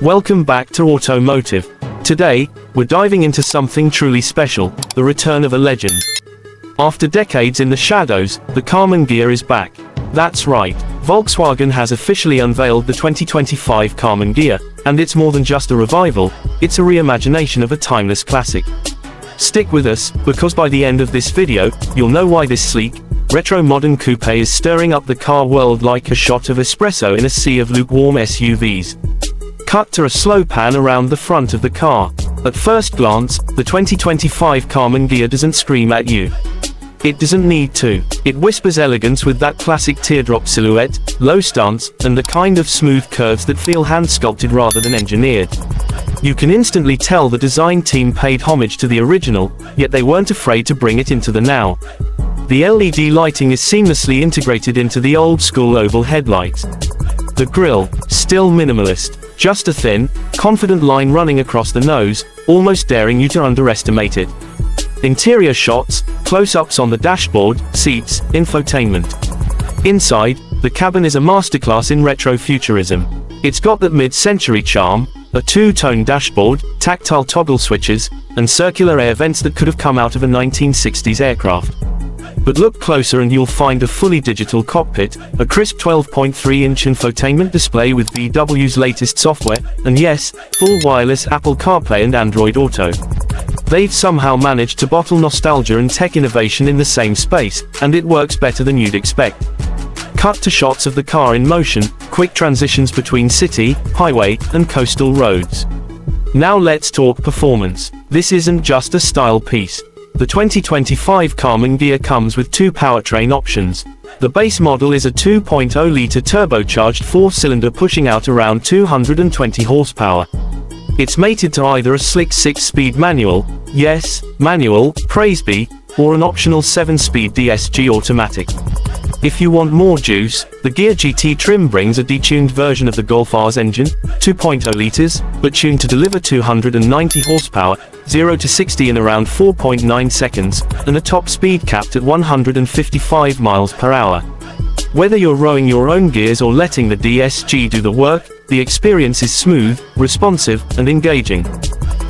Welcome back to Automotive. Today, we're diving into something truly special, the return of a legend. After decades in the shadows, the Karmann Ghia is back. That's right, Volkswagen has officially unveiled the 2025 Karmann Ghia, and it's more than just a revival, it's a reimagination of a timeless classic. Stick with us, because by the end of this video, you'll know why this sleek, retro modern coupe is stirring up the car world like a shot of espresso in a sea of lukewarm SUVs. Cut to a slow pan around the front of the car. At first glance, the 2025 Karmann Ghia doesn't scream at you. It doesn't need to. It whispers elegance with that classic teardrop silhouette, low stance, and the kind of smooth curves that feel hand-sculpted rather than engineered. You can instantly tell the design team paid homage to the original, yet they weren't afraid to bring it into the now. The LED lighting is seamlessly integrated into the old-school oval headlights. The grille, still minimalist, just a thin, confident line running across the nose, almost daring you to underestimate it. Interior shots, close-ups on the dashboard, seats, infotainment. Inside, the cabin is a masterclass in retro-futurism. It's got that mid-century charm, a two-tone dashboard, tactile toggle switches, and circular air vents that could have come out of a 1960s aircraft. But look closer and you'll find a fully digital cockpit, a crisp 12.3-inch infotainment display with VW's latest software, and yes, full wireless Apple CarPlay and Android Auto. They've somehow managed to bottle nostalgia and tech innovation in the same space, and it works better than you'd expect. Cut to shots of the car in motion, quick transitions between city, highway, and coastal roads. Now let's talk performance. This isn't just a style piece. The 2025 Karmann Ghia comes with two powertrain options. The base model is a 2.0-litre turbocharged four-cylinder pushing out around 220 horsepower. It's mated to either a slick 6-speed manual, yes, manual, praise be, or an optional 7-speed DSG automatic. If you want more juice, the Ghia GT trim brings a detuned version of the Golf R's engine, 2.0 litres, but tuned to deliver 290 horsepower, 0 to 60 in around 4.9 seconds, and a top speed capped at 155 miles per hour. Whether you're rowing your own gears or letting the DSG do the work, the experience is smooth, responsive, and engaging.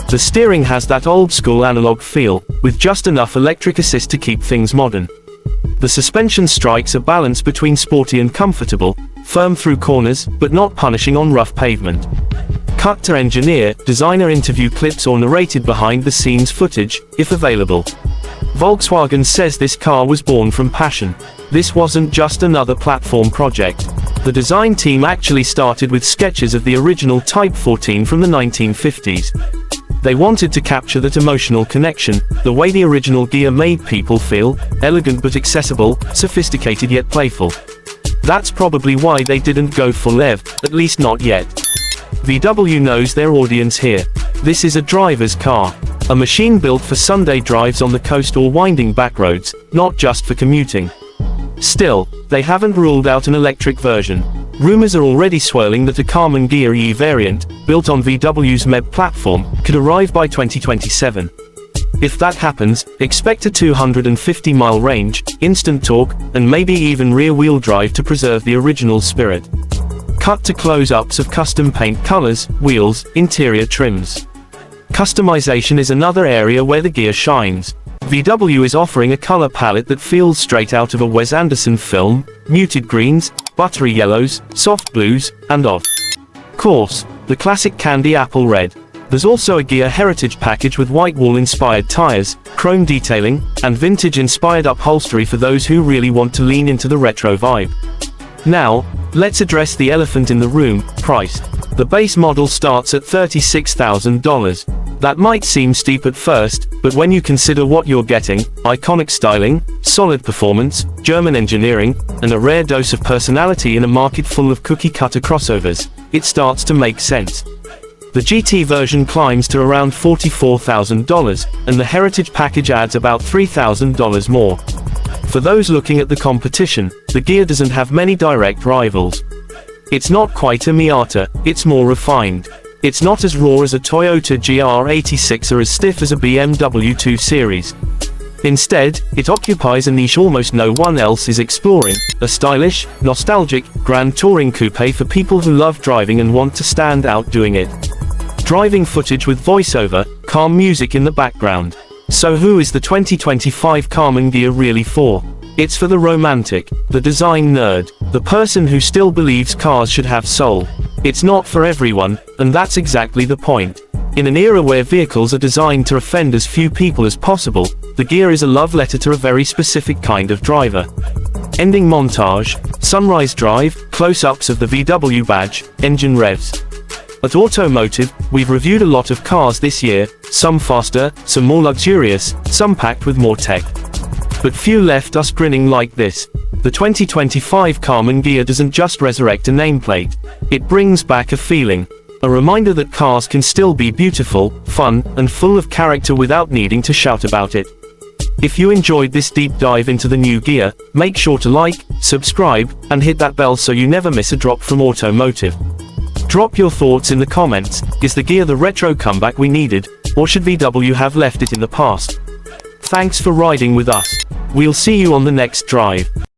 The steering has that old-school analog feel, with just enough electric assist to keep things modern. The suspension strikes a balance between sporty and comfortable, firm through corners, but not punishing on rough pavement. Cut to engineer, designer interview clips or narrated behind-the-scenes footage, if available. Volkswagen says this car was born from passion. This wasn't just another platform project. The design team actually started with sketches of the original Type 14 from the 1950s. They wanted to capture that emotional connection, the way the original Ghia made people feel, elegant but accessible, sophisticated yet playful. That's probably why they didn't go full EV, at least not yet. VW knows their audience here. This is a driver's car. A machine built for Sunday drives on the coast or winding back roads, not just for commuting. Still, they haven't ruled out an electric version. Rumors are already swirling that a Karmann Ghia E variant, built on VW's MEB platform, could arrive by 2027. If that happens, expect a 250-mile range, instant torque, and maybe even rear-wheel drive to preserve the original spirit. Cut to close-ups of custom paint colors, wheels, interior trims. Customization is another area where the Ghia shines. VW is offering a color palette that feels straight out of a Wes Anderson film, muted greens, buttery yellows, soft blues, and of course, the classic candy apple red. There's also a Ghia heritage package with white wall-inspired tires, chrome detailing, and vintage-inspired upholstery for those who really want to lean into the retro vibe. Now, let's address the elephant in the room, price. The base model starts at $36,000. That might seem steep at first, but when you consider what you're getting, iconic styling, solid performance, German engineering, and a rare dose of personality in a market full of cookie-cutter crossovers, it starts to make sense. The GT version climbs to around $44,000, and the Heritage package adds about $3,000 more. For those looking at the competition, the Ghia doesn't have many direct rivals. It's not quite a Miata, it's more refined. It's not as raw as a Toyota GR86 or as stiff as a BMW 2 Series. Instead, it occupies a niche almost no one else is exploring, a stylish, nostalgic, grand touring coupe for people who love driving and want to stand out doing it. Driving footage with voiceover, calm music in the background. So who is the 2025 Karmann Ghia really for? It's for the romantic, the design nerd, the person who still believes cars should have soul. It's not for everyone, and that's exactly the point. In an era where vehicles are designed to offend as few people as possible, the Ghia is a love letter to a very specific kind of driver. Ending montage, sunrise drive, close-ups of the VW badge, engine revs. At Automotive, we've reviewed a lot of cars this year, some faster, some more luxurious, some packed with more tech. But few left us grinning like this. The 2025 Karmann Ghia doesn't just resurrect a nameplate, it brings back a feeling. A reminder that cars can still be beautiful, fun, and full of character without needing to shout about it. If you enjoyed this deep dive into the new Ghia, make sure to like, subscribe, and hit that bell so you never miss a drop from Automotive. Drop your thoughts in the comments. Is the Ghia the retro comeback we needed, or should VW have left it in the past? Thanks for riding with us. We'll see you on the next drive.